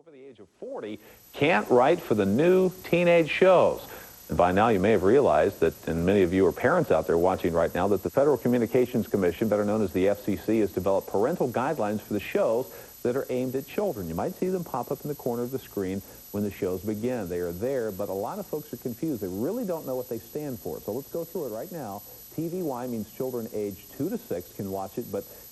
over the age of 40 can't write for the new teenage shows. And by now you may have realized that, and many of you are parents out there watching right now, that the Federal Communications Commission, better known as the FCC, has developed parental guidelines for the shows that are aimed at children. You might see them pop up in the corner of the screen when the shows begin. They are there, but a lot of folks are confused. They really don't know what they stand for. So let's go through it right now. TVY means children aged 2 to 6 can watch it,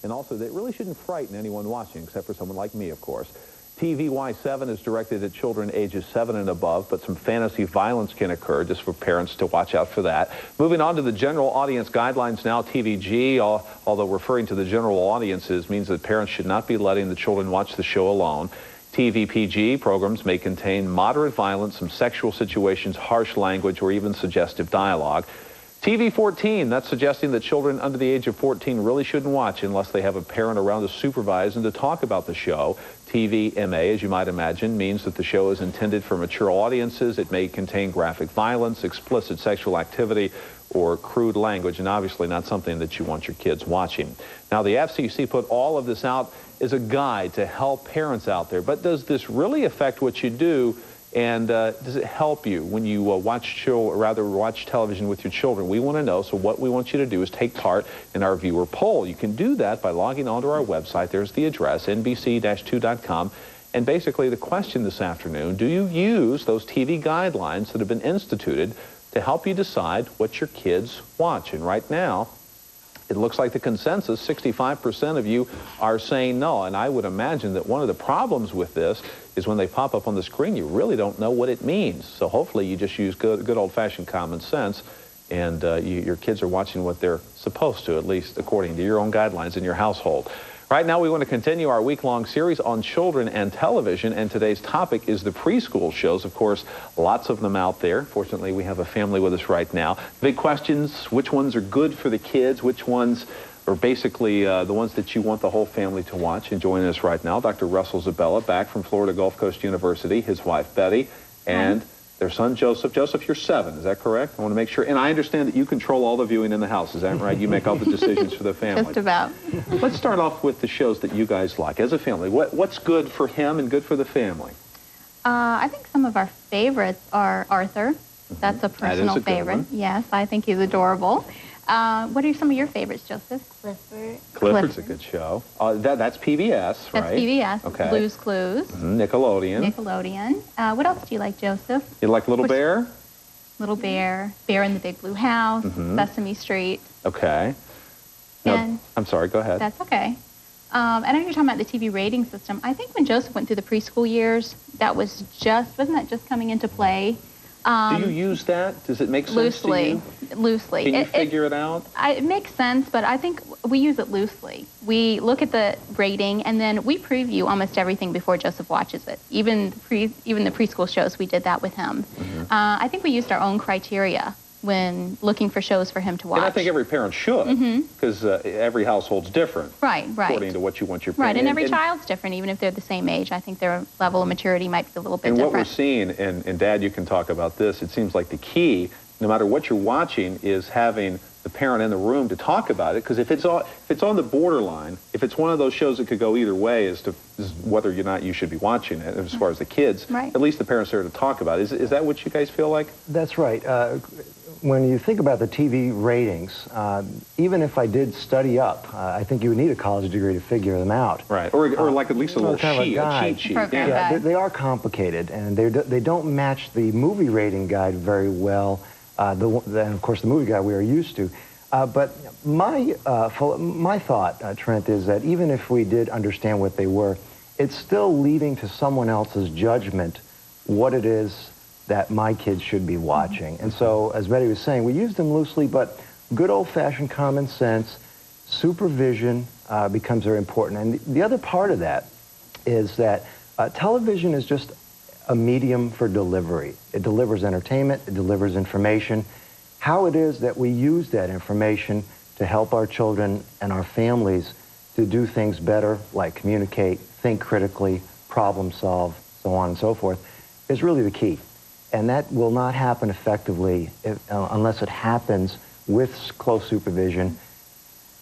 and also that really shouldn't frighten anyone watching, except for someone like me, of course. TVY7 is directed at children ages 7 and above, but some fantasy violence can occur, just for parents to watch out for that. Moving on to the general audience guidelines now, TVG, although referring to the general audiences, means that parents should not be letting the children watch the show alone. TVPG programs may contain moderate violence, some sexual situations, harsh language, or even suggestive dialogue. TV14, that's suggesting that children under the age of 14 really shouldn't watch unless they have a parent around to supervise and to talk about the show. TVMA, as you might imagine, means that the show is intended for mature audiences. It may contain graphic violence, explicit sexual activity, or crude language, and obviously not something that you want your kids watching. Now, the FCC put all of this out as a guide to help parents out there, but does this really affect what you do? And does it help you when you watch television with your children? We want to know, so what we want you to do is take part in our viewer poll. You can do that by logging onto our website. There's the address, nbc-2.com. And basically the question this afternoon, do you use those TV guidelines that have been instituted to help you decide what your kids watch? And right now, it looks like the consensus, 65% of you are saying no. And I would imagine that one of the problems with this is when they pop up on the screen, you really don't know what it means. So hopefully you just use good old-fashioned common sense, and your kids are watching what they're supposed to, at least according to your own guidelines in your household. Right now, we want to continue our week-long series on children and television, and today's topic is the preschool shows. Of course, lots of them out there. Fortunately, we have a family with us right now. Big questions: which ones are good for the kids? Which ones are basically the ones that you want the whole family to watch? And joining us right now, Dr. Russell Sabella, back from Florida Gulf Coast University, his wife Betty, and their son Joseph. Joseph, you're 7, is that correct? I want to make sure, and I understand that you control all the viewing in the house, is that right? You make all the decisions for the family. Just about. Let's start off with the shows that you guys like as a family. What's good for him and good for the family? I think some of our favorites are Arthur. That's a personal favorite. Yes, I think he's adorable. What are some of your favorites, Joseph? Clifford's a good show. That's PBS, right? That's PBS. Okay. Blue's Clues. Nickelodeon. Nickelodeon. What else do you like, Joseph? You like Little Bear? Little Bear, Bear in the Big Blue House, Sesame Street. Okay. And no, I'm sorry, go ahead. That's okay. I know you're talking about the TV rating system. I think when Joseph went through the preschool years, wasn't that just coming into play? Do you use that? Does it make sense to you? Loosely. Can you figure it out? It makes sense, but I think we use it loosely. We look at the rating, and then we preview almost everything before Joseph watches it. Even the preschool shows, we did that with him. I think we used our own criteria when looking for shows for him to watch. And I think every parent should, because every household's different. Right. According to what you want your parent. Right, and every child's different, even if they're the same age. I think their level of maturity might be a little bit different. And what we're seeing, and Dad, you can talk about this, it seems like the key, no matter what you're watching, is having the parent in the room to talk about it, because if it's on the borderline, if it's one of those shows that could go either way as to whether or not you should be watching it, as far as the kids, at least the parents are there to talk about it. Is that what you guys feel like? That's right. When you think about the TV ratings, even if I did study up, I think you would need a college degree to figure them out. Right, or like at least a little sheet, a cheat sheet. Yeah, they are complicated, and they don't match the movie rating guide very well, and of course the movie guide we are used to. But my thought, Trent, is that even if we did understand what they were, it's still leaving to someone else's judgment what it is that my kids should be watching. And so, as Betty was saying, we use them loosely, but good old-fashioned common sense, supervision becomes very important. And the other part of that is that television is just a medium for delivery. It delivers entertainment, it delivers information. How it is that we use that information to help our children and our families to do things better, like communicate, think critically, problem solve, so on and so forth, is really the key. And that will not happen effectively unless it happens with close supervision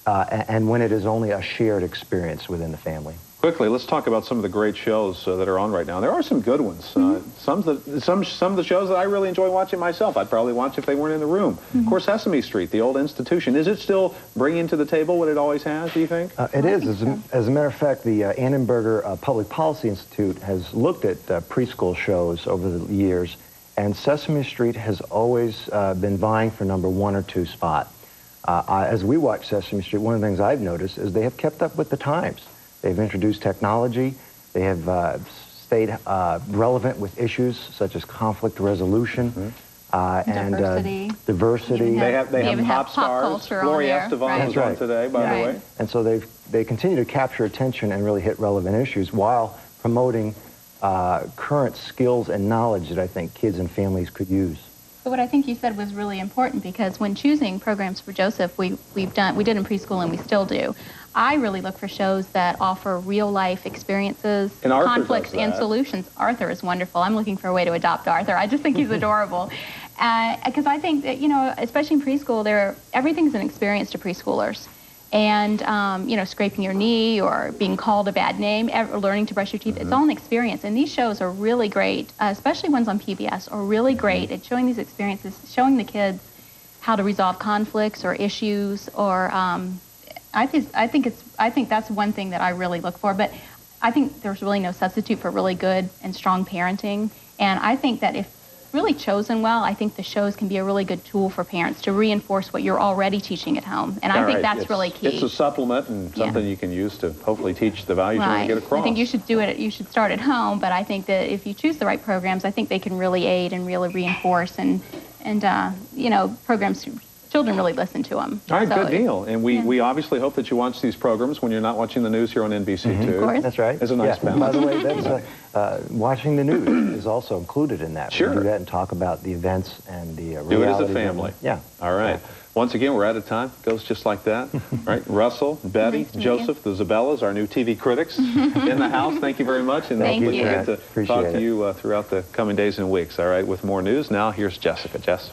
and when it is only a shared experience within the family. Quickly, let's talk about some of the great shows that are on right now. There are some good ones. Some of the shows that I really enjoy watching myself. I'd probably watch if they weren't in the room. Of course, Sesame Street, the old institution. Is it still bringing to the table what it always has, do you think? It is. As a matter of fact, the Annenberger Public Policy Institute has looked at preschool shows over the years, and Sesame Street has always been vying for number 1 or 2 spot. As we watch Sesame Street, one of the things I've noticed is they have kept up with the times. They've introduced technology. They have stayed relevant with issues such as conflict resolution and diversity. They have pop stars. Gloria Estefan was on today, by the way. And so they continue to capture attention and really hit relevant issues while promoting current skills and knowledge that I think kids and families could use. So what I think you said was really important, because when choosing programs for Joseph, we did in preschool and we still do. I really look for shows that offer real-life experiences, conflicts, and solutions. Arthur is wonderful. I'm looking for a way to adopt Arthur. I just think he's adorable. Because I think that, you know, especially in preschool, everything's an experience to preschoolers. And, you know, scraping your knee or being called a bad name, learning to brush your teeth, it's all an experience. And these shows are really great, especially ones on PBS, are really great at showing these experiences, showing the kids how to resolve conflicts or issues, or I think that's one thing that I really look for. But I think there's really no substitute for really good and strong parenting. And I think that if really chosen well, I think the shows can be a really good tool for parents to reinforce what you're already teaching at home. And I think that's really key. It's a supplement and something you can use to hopefully teach the values you want to get across. I think you should do it. You should start at home, but I think that if you choose the right programs, I think they can really aid and really reinforce and you know, programs. Children really listen to them. All right, good deal. And we obviously hope that you watch these programs when you're not watching the news here on NBC2. Of course. That's right. It's a nice balance. By the way, that's, watching the news is also included in that. Sure. We do that and talk about the events and the reality. Do it as a family. Yeah. All right. Once again, we're out of time. Goes just like that. All right. Russell, Betty, Joseph, the Sabellas, our new TV critics in the house. Thank you very much. And hopefully we'll get to talk to you throughout the coming days and weeks. All right. With more news, now here's Jessica. Jess.